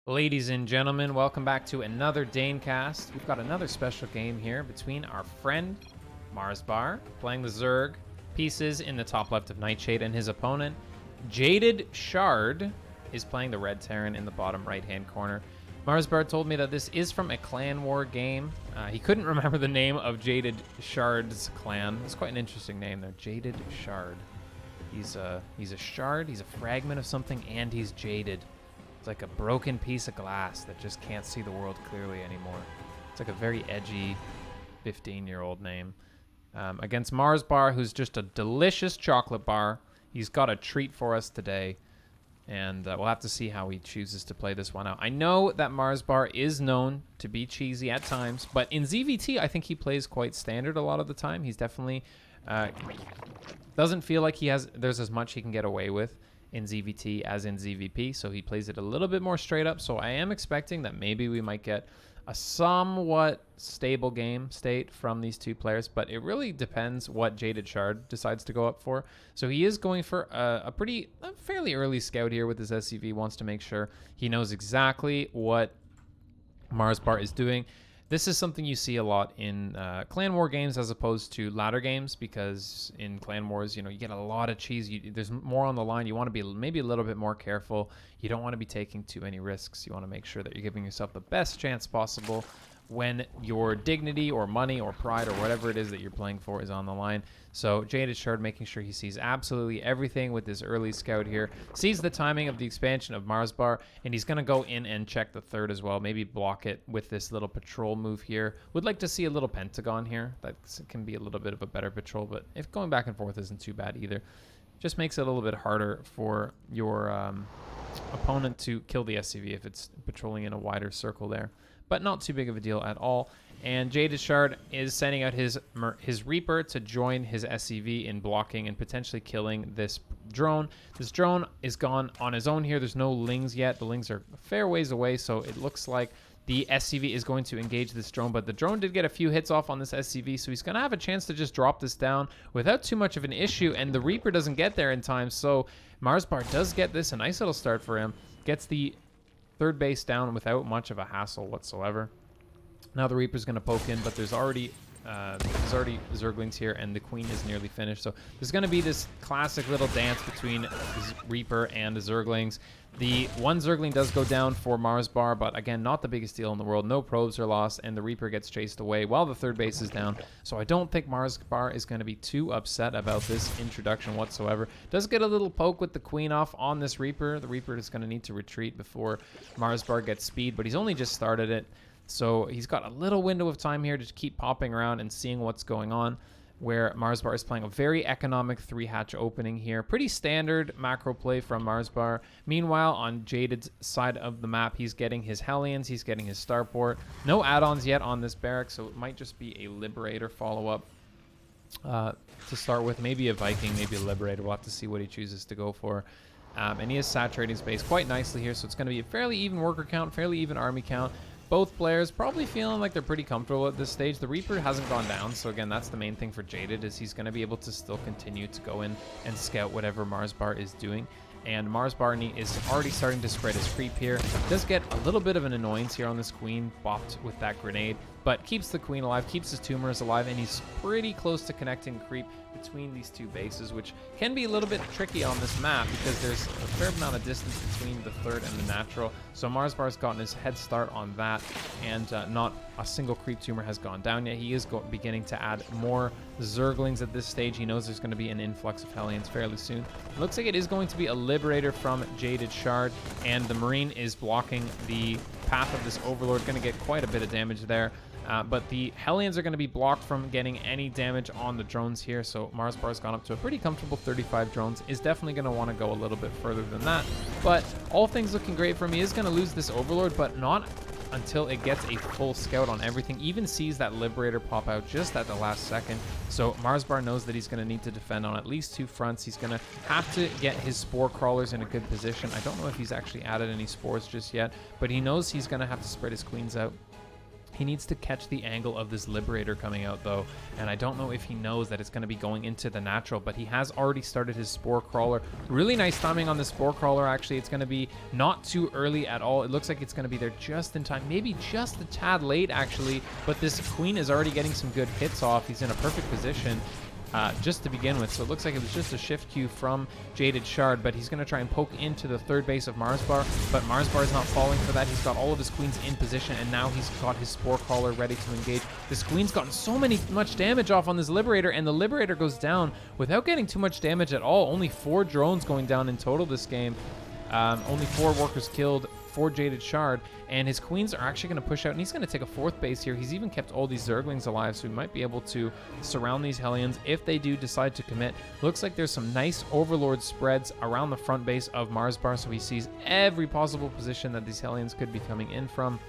Ladies and gentlemen, welcome back to another Daincast. We've got another special game here between our friend Marsbar, playing the Zerg pieces in the top left of Nightshade, and his opponent, JadedShard, is playing the Red Terran in the bottom right-hand corner. Marsbar told me that this is from a clan war game. He couldn't remember the name of JadedShard's clan. It's quite an interesting name there, JadedShard. He's a shard, he's a fragment of something, and he's jaded. It's like a broken piece of glass that just can't see the world clearly anymore. It's like a very edgy 15-year-old name. Against Marsbar, who's just a delicious chocolate bar. He's got a treat for us today, and we'll have to see how he chooses to play this one out. I know that Marsbar is known to be cheesy at times, but in ZvT, I think he plays quite standard a lot of the time. He's definitely doesn't feel like there's as much he can get away with in ZvT as in ZvP, so he plays it a little bit more straight up. So I am expecting that maybe we might get a somewhat stable game state from these two players, but it really depends what JadedShard decides to go up for. So he is going for a fairly early scout here with his SCV, wants to make sure he knows exactly what Marsbar is doing. This is something you see a lot in clan war games as opposed to ladder games, because in clan wars, you get a lot of cheese. There's more on the line. You want to be maybe a little bit more careful. You don't want to be taking too many risks. You want to make sure that you're giving yourself the best chance possible when your dignity or money or pride or whatever it is that you're playing for is on the line. So JadedShard making sure he sees absolutely everything with this early scout here, sees the timing of the expansion of Marsbar, and he's going to go in and check the third as well, maybe block it with this little patrol move here. Would like to see a little pentagon here. That can be a little bit of a better patrol, but if going back and forth isn't too bad either. Just makes it a little bit harder for your opponent to kill the SCV if it's patrolling in a wider circle there. But not too big of a deal at all. And JadedShard is sending out his Reaper to join his SCV in blocking and potentially killing this drone. This drone is gone on his own here. There's no lings yet. The lings are a fair ways away, so it looks like the SCV is going to engage this drone, but the drone did get a few hits off on this SCV, so he's going to have a chance to just drop this down without too much of an issue, and the Reaper doesn't get there in time, so Marsbar does get this. A nice little start for him. Gets the third base down without much of a hassle whatsoever. Now the Reaper's going to poke in, but there's already Zerglings here, and the Queen is nearly finished. So there's going to be this classic little dance between the Reaper and the Zerglings. The one Zergling does go down for Marsbar, but again, not the biggest deal in the world. No probes are lost, and the Reaper gets chased away while the third base is down. So I don't think Marsbar is going to be too upset about this introduction whatsoever. Does get a little poke with the Queen off on this Reaper. The Reaper is going to need to retreat before Marsbar gets speed, but he's only just started it. So he's got a little window of time here to keep popping around and seeing what's going on, where Marsbar is playing a very economic 3-hatch opening here. Pretty standard macro play from Marsbar. Meanwhile, on Jaded's side of the map, he's getting his Hellions, he's getting his Starport. No add-ons yet on this barrack, so it might just be a Liberator follow-up to start with. Maybe a Viking, maybe a Liberator. We'll have to see what he chooses to go for. And he is saturating space quite nicely here, so it's going to be a fairly even worker count, fairly even army count. Both players probably feeling like they're pretty comfortable at this stage. The Reaper hasn't gone down, so again, that's the main thing for Jaded, is he's going to be able to still continue to go in and scout whatever Marsbar is doing. And Marsbar is already starting to spread his creep here. Does get a little bit of an annoyance here on this Queen, bopped with that grenade, but keeps the Queen alive, keeps his Tumors alive, and he's pretty close to connecting creep between these two bases, which can be a little bit tricky on this map because there's a fair amount of distance between the third and the natural. So Marsbar's gotten his head start on that, and not a single creep tumor has gone down yet. He is beginning to add more Zerglings at this stage. He knows there's going to be an influx of Hellions fairly soon. It looks like it is going to be a Liberator from JadedShard, and the Marine is blocking the path of this Overlord. Going to get quite a bit of damage there. But the Hellions are going to be blocked from getting any damage on the drones here, so Marsbar's gone up to a pretty comfortable 35 drones. Is definitely going to want to go a little bit further than that, but all things looking great for him. He is going to lose this Overlord, but not until it gets a full scout on everything. Even sees that Liberator pop out just at the last second, so Marsbar knows that he's going to need to defend on at least two fronts. He's going to have to get his Spore Crawlers in a good position. I don't know if he's actually added any Spores just yet, but he knows he's going to have to spread his Queens out. He needs to catch the angle of this Liberator coming out, though, and I don't know if he knows that it's going to be going into the natural, but he has already started his Spore Crawler. Really nice timing on the Spore Crawler, actually. It's going to be not too early at all. It looks like it's going to be there just in time, maybe just a tad late, actually, but this Queen is already getting some good hits off. He's in a perfect position. Just to begin with, so it looks like it was just a shift Q from JadedShard, but he's going to try and poke into the third base of Marsbar, but Marsbar is not falling for that. He's got all of his queens in position, and now he's got his Spore Crawler ready to engage. This queen's gotten so much damage off on this Liberator, and the Liberator goes down without getting too much damage at all. Only 4 drones going down in total this game. Only 4 workers killed for JadedShard, and his queens are actually going to push out, and he's going to take a 4th base here. He's even kept all these Zerglings alive, so he might be able to surround these Hellions if they do decide to commit. Looks like there's some nice Overlord spreads around the front base of Marsbar, so he sees every possible position that these Hellions could be coming in from.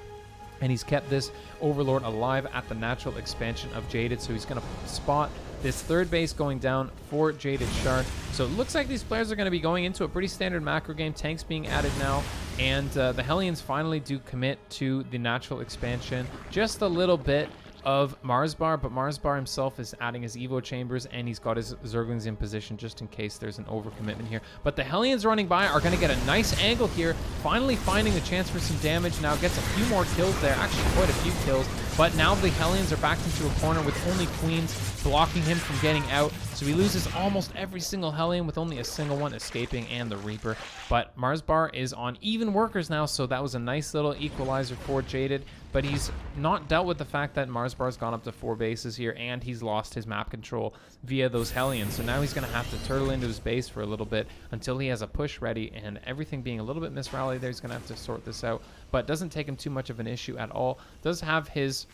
And he's kept this Overlord alive at the natural expansion of Jaded, so he's going to spot this third base going down for JadedShard. So it looks like these players are going to be going into a pretty standard macro game. Tanks being added now, and the Hellions finally do commit to the natural expansion. Just a little bit of Marsbar, but Marsbar himself is adding his Evo chambers, and he's got his Zerglings in position just in case there's an overcommitment here. But the Hellions running by are going to get a nice angle here, finally finding the chance for some damage. Now gets a few more kills there, actually quite a few kills, but now the Hellions are backed into a corner with only queens blocking him from getting out, so he loses almost every single Hellion with only a single one escaping, and the Reaper. But Marsbar is on even workers now, so that was a nice little equalizer for Jaded, but he's not dealt with the fact that Marsbar's gone up to 4 bases here, and he's lost his map control via those Hellions, so now he's going to have to turtle into his base for a little bit until he has a push ready, and everything being a little bit misrallied there, he's going to have to sort this out, but doesn't take him too much of an issue at all. Does have his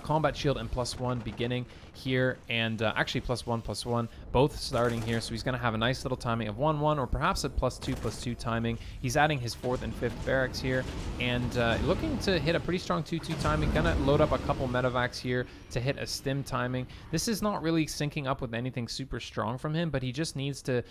combat shield and +1 beginning here, and actually +1/+1 both starting here, so he's going to have a nice little timing of 1/1, or perhaps a +2/+2 timing. He's adding his 4th and 5th barracks here, and looking to hit a pretty strong 2/2 timing. Gonna load up a couple medevacs here to hit a stim timing. This is not really syncing up with anything super strong from him, but he just needs to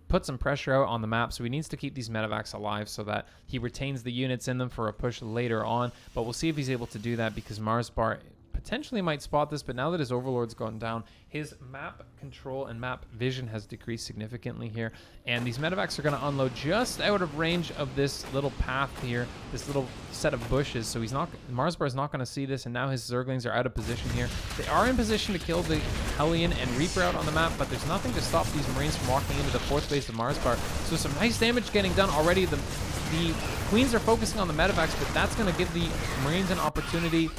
put some pressure out on the map, so he needs to keep these medevacs alive so that he retains the units in them for a push later on. But we'll see if he's able to do that, because Marsbar potentially might spot this, but now that his Overlord's gone down, his map control and map vision has decreased significantly here, and these medevacs are going to unload just out of range of this little path here, this little set of bushes, so Marsbar is not going to see this, and now his Zerglings are out of position here. They are in position to kill the Hellion and Reaper out on the map, but there's nothing to stop these Marines from walking into the 4th base of Marsbar, so some nice damage getting done already. The Queens are focusing on the medevacs, but that's going to give the Marines an opportunity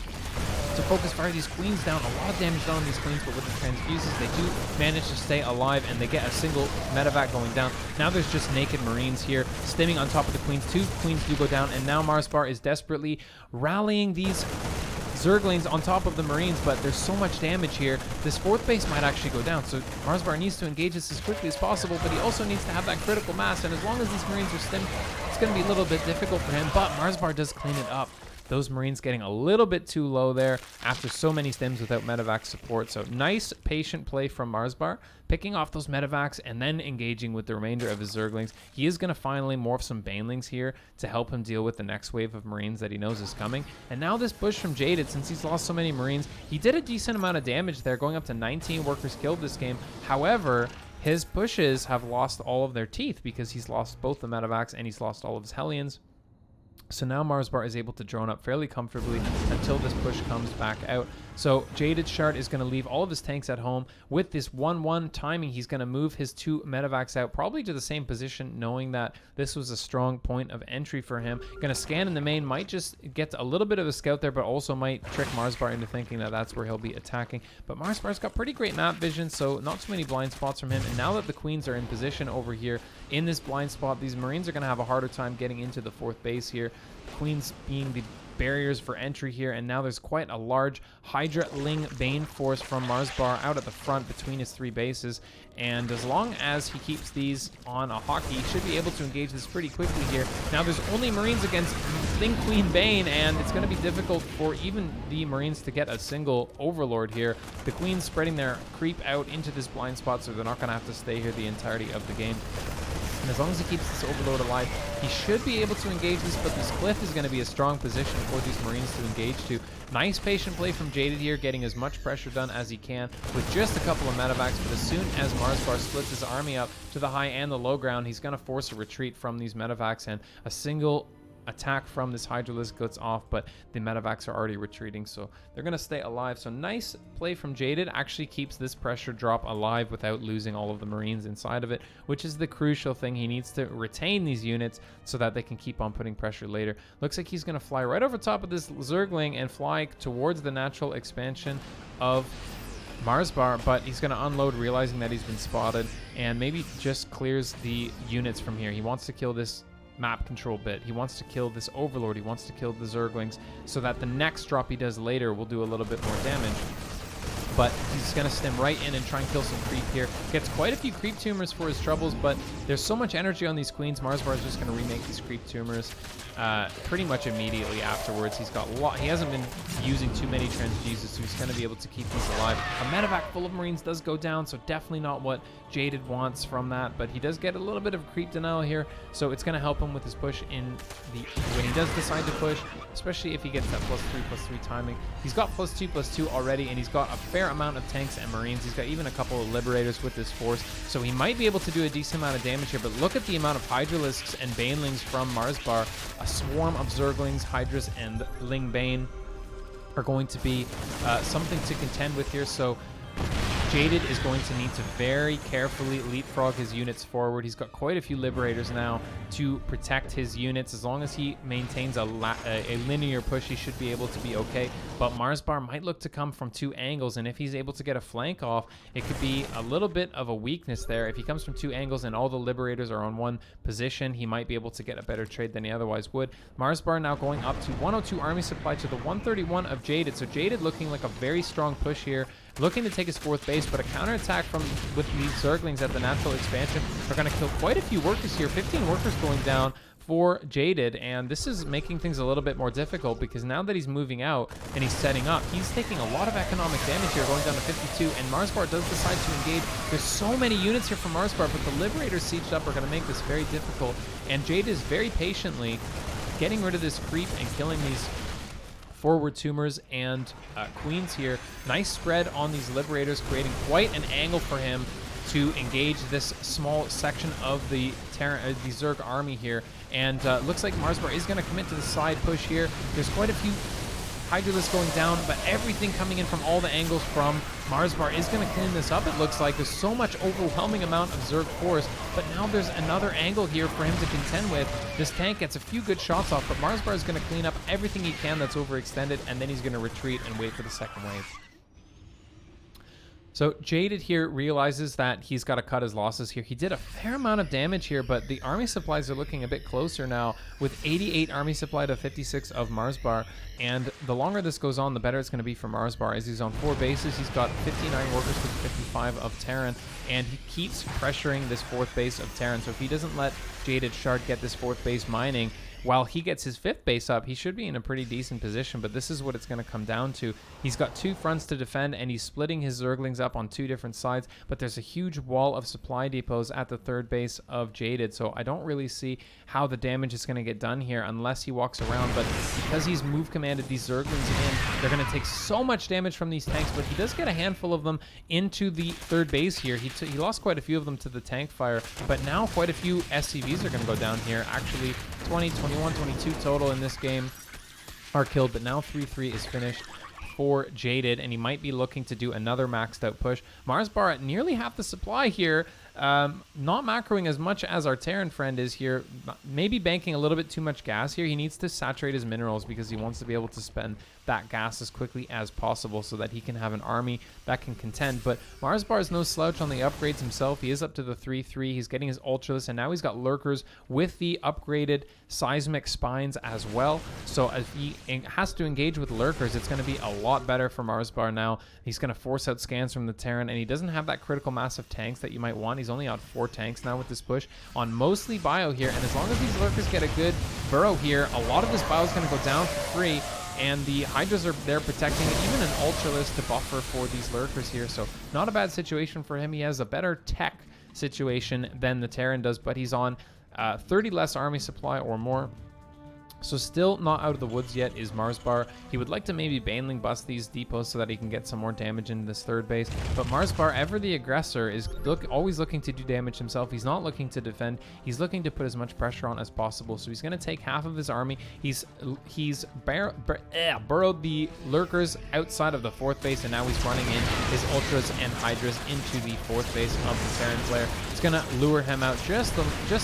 to focus fire these Queens down. A lot of damage done on these Queens, but with the transfuses, they do manage to stay alive, and they get a single medevac going down. Now there's just naked Marines here, stimming on top of the Queens. 2 Queens do go down, and now Marsbar is desperately rallying these Zerglings on top of the Marines, but there's so much damage here. This 4th base might actually go down, so Marsbar needs to engage this as quickly as possible, but he also needs to have that critical mass, and as long as these Marines are stimmed, it's going to be a little bit difficult for him, but Marsbar does clean it up. Those Marines getting a little bit too low there after so many stims without medevac support. So nice patient play from Marsbar, picking off those medevacs and then engaging with the remainder of his Zerglings. He is going to finally morph some Banelings here to help him deal with the next wave of Marines that he knows is coming. And now this push from Jaded, since he's lost so many Marines, he did a decent amount of damage there, going up to 19 workers killed this game. However, his pushes have lost all of their teeth because he's lost both the medevacs and he's lost all of his Hellions. So now Marsbar is able to drone up fairly comfortably until this push comes back out. So JadedShard is going to leave all of his tanks at home. With this 1/1 timing, he's going to move his 2 medevacs out, probably to the same position, knowing that this was a strong point of entry for him. Going to scan in the main, might just get a little bit of a scout there, but also might trick Marsbar into thinking that that's where he'll be attacking. But Marsbar's got pretty great map vision, so not too many blind spots from him. And now that the Queens are in position over here in this blind spot, these Marines are going to have a harder time getting into the 4th base here. Queens being the barriers for entry here, and now there's quite a large Hydra Ling Bane force from Marsbar out at the front between his 3 bases, and as long as he keeps these on a hockey, he should be able to engage this pretty quickly here. Now there's only Marines against Thing Queen Bane, and it's going to be difficult for even the Marines to get a single Overlord here. The Queens spreading their creep out into this blind spot, so they're not going to have to stay here the entirety of the game. And as long as he keeps this Overload alive, he should be able to engage this, but this Cliff is going to be a strong position for these Marines to engage to. Nice patient play from Jaded here, getting as much pressure done as he can with just a couple of medevacs, but as soon as Marsbar splits his army up to the high and the low ground, he's going to force a retreat from these medevacs, and a single attack from this Hydralisk gets off, but the medevacs are already retreating, so they're going to stay alive. So nice play from Jaded, actually keeps this pressure drop alive without losing all of the Marines inside of it, which is the crucial thing. He needs to retain these units so that they can keep on putting pressure later. Looks like he's going to fly right over top of this Zergling and fly towards the natural expansion of Marsbar, but he's going to unload, realizing that he's been spotted, and maybe just clears the units from here. He wants to kill this map control bit. He wants to kill this Overlord. He wants to kill the Zerglings so that the next drop he does later will do a little bit more damage. But he's going to stem right in and try and kill some creep here. Gets quite a few creep tumors for his troubles, but there's so much energy on these queens. Marsbar is just going to remake these creep tumors pretty much immediately afterwards. He's got a lot. He hasn't been using too many transfuses, so he's going to be able to keep these alive. A medevac full of Marines does go down, so definitely not what Jaded wants from that, but he does get a little bit of creep denial here, so it's going to help him with his push when he does decide to push, especially if he gets that +3/+3 timing. He's got +2/+2 already, and he's got a fair amount of tanks and Marines. He's got even a couple of Liberators with this force, so he might be able to do a decent amount of damage here, but look at the amount of Hydralisks and Banelings from Marsbar. A swarm of Zerglings, Hydras, and Ling Bane are going to be something to contend with here, so Jaded is going to need to very carefully leapfrog his units forward. He's got quite a few Liberators now to protect his units. As long as he maintains a linear push, he should be able to be okay. But Marsbar might look to come from two angles, and if he's able to get a flank off, it could be a little bit of a weakness there. If he comes from two angles and all the Liberators are on one position, he might be able to get a better trade than he otherwise would. Marsbar now going up to 102 army supply to the 131 of Jaded. So Jaded looking like a very strong push here, looking to take his fourth base, but a counterattack with these Zerglings at the natural expansion are going to kill quite a few workers here. 15 workers going down for Jaded, and this is making things a little bit more difficult because now that he's moving out and he's setting up, he's taking a lot of economic damage here, going down to 52, and Marsbar does decide to engage. There's so many units here from Marsbar, but the Liberators sieged up are going to make this very difficult, and Jaded is very patiently getting rid of this creep and killing these forward tumors and queens here. Nice spread on these Liberators, creating quite an angle for him to engage this small section of the Zerg army here. And looks like Marsbar is going to commit to the side push here. There's quite a few Hydralisks going down, but everything coming in from all the angles from Marsbar is going to clean this up. It looks like there's so much overwhelming amount of Zerg force, but now there's another angle here for him to contend with. This tank gets a few good shots off, but Marsbar is going to clean up everything he can that's overextended, and then he's going to retreat and wait for the second wave. So Jaded here realizes that he's got to cut his losses here. He did a fair amount of damage here, but the army supplies are looking a bit closer now, with 88 army supply to 56 of Marsbar. And the longer this goes on, the better it's going to be for Marsbar. As he's on 4 bases, he's got 59 workers to 55 of Terran, and he keeps pressuring this 4th base of Terran. So if he doesn't let JadedShard get this 4th base mining, while he gets his 5th base up, he should be in a pretty decent position, but this is what it's going to come down to. He's got 2 fronts to defend, and he's splitting his Zerglings up on 2 different sides, but there's a huge wall of supply depots at the 3rd base of Jaded, so I don't really see how the damage is going to get done here unless he walks around, but because he's move commanded these Zerglings in, they're going to take so much damage from these tanks, but he does get a handful of them into the 3rd base here. He lost quite a few of them to the tank fire, but now quite a few SCVs are going to go down here. Actually, 20, 21, 22 total in this game are killed, but now 3-3 is finished for Jaded, and he might be looking to do another maxed out push. Marsbar at nearly half the supply here, not macroing as much as our Terran friend is here, maybe banking a little bit too much gas here. He needs to saturate his minerals because he wants to be able to spend that gas as quickly as possible so that he can have an army that can contend. But Marsbar is no slouch on the upgrades himself. He is up to the 3-3. He's getting his Ultralisk, and now he's got Lurkers with the upgraded seismic spines as well. So if he has to engage with Lurkers, it's going to be a lot better for Marsbar now. He's going to force out scans from the Terran, and he doesn't have that critical mass of tanks that you might want. He's only on 4 tanks now with this push on mostly bio here, and as long as these Lurkers get a good burrow here, a lot of this bio is going to go down for free, and the Hydras are there protecting it, even an Ultralisk to buffer for these Lurkers here, so not a bad situation for him. He has a better tech situation than the Terran does, but he's on 30 less army supply or more. So still not out of the woods yet is Marsbar. He would like to maybe Baneling bust these depots so that he can get some more damage into this third base. But Marsbar, ever the aggressor, is always looking to do damage himself. He's not looking to defend. He's looking to put as much pressure on as possible. So he's going to take half of his army. He's burrowed the lurkers outside of the fourth base, and now he's running in his ultras and hydras into the fourth base of the Terran player. It's going to lure him out just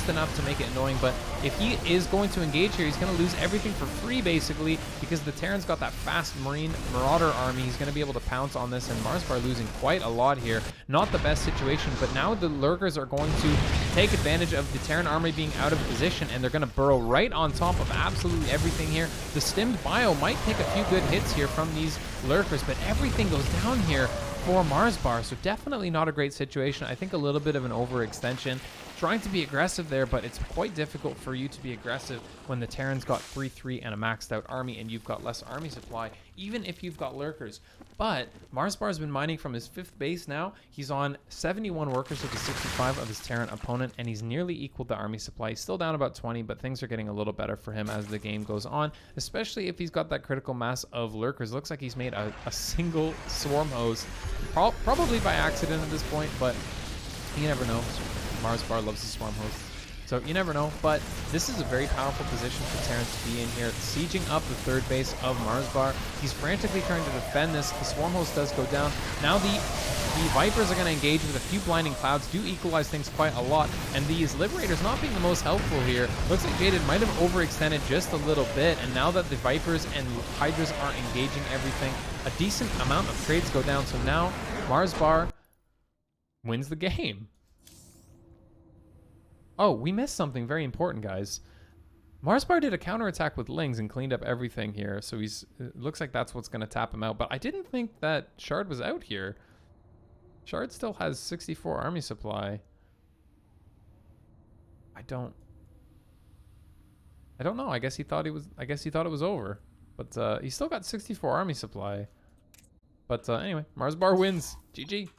enough to make it annoying. But if he is going to engage here, he's going to lose everything for free basically, because the Terran's got that fast Marine Marauder army. He's going to be able to pounce on this, and Marsbar losing quite a lot here. Not the best situation, but now the lurkers are going to take advantage of the Terran army being out of position, and they're going to burrow right on top of absolutely everything here. The stimmed bio might take a few good hits here from these lurkers, but everything goes down here for Marsbar, so definitely not a great situation. I think a little bit of an overextension. Trying to be aggressive there, but it's quite difficult for you to be aggressive when the Terran's got 3-3 and a maxed out army and you've got less army supply, even if you've got lurkers. But Marsbar's been mining from his 5th base now. He's on 71 workers of the 65 of his Terran opponent, and he's nearly equaled the army supply. He's still down about 20, but things are getting a little better for him as the game goes on, especially if he's got that critical mass of lurkers. Looks like he's made a single swarm hose, probably by accident at this point, but you never know. Marsbar loves the swarm host, so you never know. But this is a very powerful position for Terrans to be in here, sieging up the third base of Marsbar. He's frantically trying to defend this. The swarm host does go down. Now the Vipers are going to engage with a few blinding clouds, do equalize things quite a lot, and these Liberators not being the most helpful here. Looks like Jaded might have overextended just a little bit, and now that the Vipers and Hydras are engaging everything, a decent amount of trades go down. So now Marsbar wins the game. Oh, we missed something very important, guys. Marsbar did a counterattack with Lings and cleaned up everything here, so it looks like that's what's going to tap him out. But I didn't think that Shard was out here. Shard still has 64 army supply. I don't know. I guess he thought it was over. But he's still got 64 army supply. But anyway, Marsbar wins. GG.